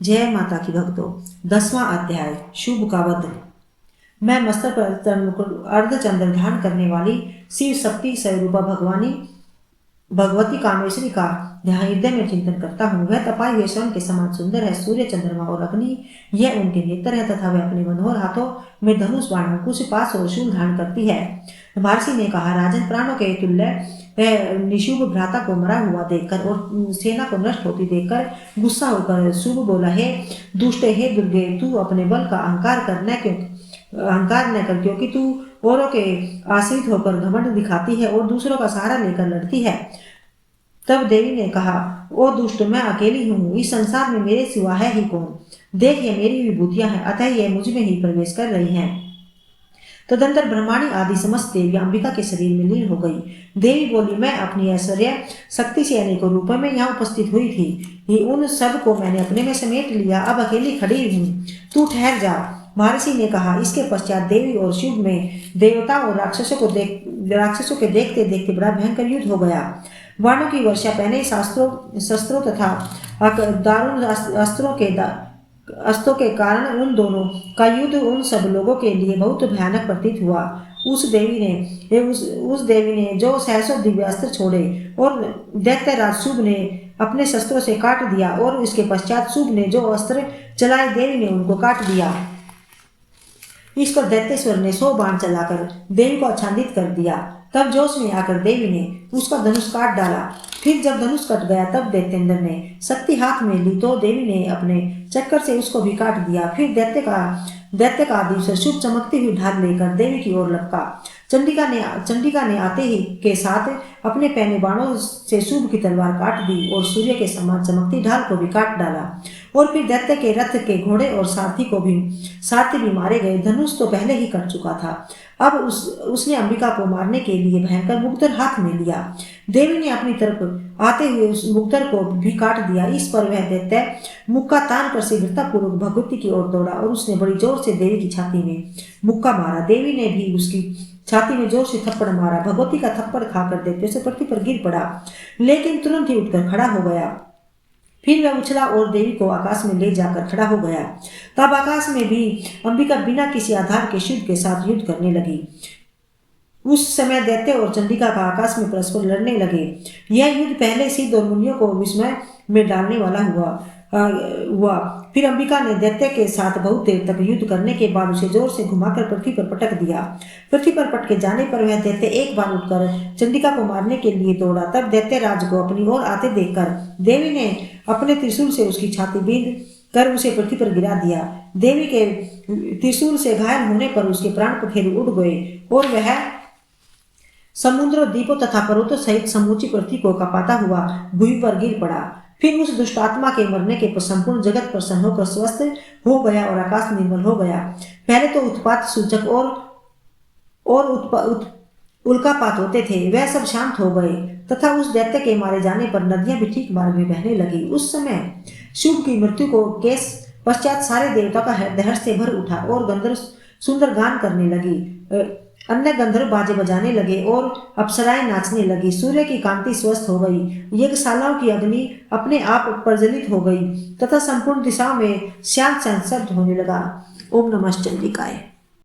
जय माता की भक्तों। 10वां अध्याय शुभ का वध। मैं मस्तक पर अर्धचंद्र धारण करने वाली शिव शक्ति स्वरूपा भगवती कामेश्वरी का ध्यान हृदय में चिंतन करता हूँ। वह तपाए हुए स्वर्ण के समान सुंदर है। सूर्य, चंद्रमा और अग्नि यह उनके नेत्र है तथा वह अपने मनोहर हाथों में धनुष, बाण, अंकुश, पाश और शूल धारण करती है। महर्षि ने कहा, राजन, प्राणों के तुल्य निशुभ भ्राता को मरा हुआ देखकर और सेना को नष्ट होती देखकर गुस्सा होकर शुभ बोला, हे दुष्ट, हे दुर्गे, तू अपने बल का अहंकार न कर, क्योंकि तू औरों के आश्रित होकर घमंड दिखाती है और दूसरों का सहारा लेकर लड़ती है। तब देवी ने कहा, ओ दुष्ट, मैं अकेली हूँ, इस संसार में मेरे सिवा है ही कौन। देख, ये मेरी विभूतियां हैं, अतः ये मुझ में ही प्रवेश कर रही हैं। तदंतर ब्रह्माणी आदि समस्त देवियां अंबिका के शरीर में लीन हो गई। देवी बोली, मैं अपनी ऐश्वर्य शक्ति से अनेकों रूपों में यहाँ उपस्थित हुई थी, उन सब को मैंने अपने में समेट लिया, अब अकेली खड़ी हूँ, तू ठहर जा। महर्षि ने कहा। इसके पश्चात देवी और शिव में देवता और राक्षसों के देखते देखते बड़ा भयंकर युद्ध हो गया। बाणों की वर्षा पहने शस्त्रों तथा दारुण अस्त्रों के कारण उन दोनों का युद्ध उन सब लोगों के लिए बहुत भयानक प्रतीत हुआ। उस देवी ने जो सहसों दिव्य अस्त्र छोड़े और दैत्यराज शुभ ने अपने शस्त्रों से काट दिया, और इसके पश्चात शुभ ने जो अस्त्र चलाए देवी ने उनको काट दिया। इस पर दैत्येश्वर ने 100 बाण चलाकर देवी को आच्छादित कर दिया। तब जोश में आकर देवी ने उसका धनुष काट डाला। फिर जब धनुष कट गया तब दैत्येंद्र ने शक्ति हाथ में ली तो देवी ने अपने चक्कर से उसको भी काट दिया। फिर दैत्य का आदिश शुभ चमकती हुई ढाल लेकर देवी की ओर लपका। चंडिका ने आते ही के साथ अपने पहने बाणों से शुभ की तलवार काट दी और सूर्य के समान चमकती ढाल को भी काट डाला। और फिर दैत्य के रथ के घोड़े और सारथी भी मारे गए। धनुष तो पहले ही कट चुका था। अब उसने अंबिका को मारने के लिए भयंकर मुक्तर हाथ में लिया। देवी ने अपनी तरफ आते हुए उस मुक्तर को भी काट दिया। इस पर वह दैत्य मुक्का तान कर शीघ्रतापूर्वक भगवती की ओर दौड़ा और उसने बड़ी जोर से देवी की छाती में मुक्का मारा। देवी ने भी उसकी छाती में जोर से थप्पड़ मारा। भगवती का थप्पड़ खाकर दैत्य से पृथ्वी पर गिर पड़ा, लेकिन तुरंत ही उठकर खड़ा हो गया। फिर वह उछला और देवी को आकाश में ले जाकर खड़ा हो गया। तब आकाश में भी अंबिका बिना किसी आधार के शिव के साथ युद्ध करने लगी। उस समय दैत्य और चंडिका का आकाश में परस्पर लड़ने लगे। यह युद्ध पहले सिद्ध और मुनियों को विस्मय में डालने वाला हुआ। फिर अंबिका ने दैत्य के साथ बहुत देर तक युद्ध करने के बाद उसे जोर से घुमाकर पृथ्वी पर पटक दिया। पृथ्वी पर पटके जाने पर वह दैत्य एक बार उठकर चंडिका को मारने के लिए दौड़ा। तब दैत्य राज को अपनी ओर आते देखकर देवी ने अपने त्रिशूल से उसकी छाती बींध कर उसे पृथ्वी पर गिरा दिया। देवी के त्रिशूल से घायल होने पर उसके प्राण पखेरु उड़ गए और वह समुद्र, द्वीपों तथा पर्वतों सहित समूची पृथ्वी को कपाता हुआ भूमि पर गिर पड़ा। फिर उस दुष्टात्मा के मरने के पर संपूर्ण जगत प्रसन्न होकर स्वस्थ हो गया और आकाश निर्मल हो गया। पहले तो उत्पात सूचक और उल्कापात होते थे, वह सब शांत हो गए तथा उस दैत्य के मारे जाने पर नदियां भी ठीक मार्ग में बहने लगी। उस समय शुभ की मृत्यु को केस पश्चात सारे देवता का हर्ष से भर उठा और गंधर्व सुंदर गान करने लगी। अन्य गंधर्व बाजे बजाने लगे और अप्सराएं नाचने लगी। सूर्य की कांति स्वस्थ हो गई। यज्ञशालाओं की अग्नि अपने आप प्रज्वलित हो गई तथा संपूर्ण दिशाओं में शांत शांत शब्द होने लगा। ओम नमः चंडिकाय।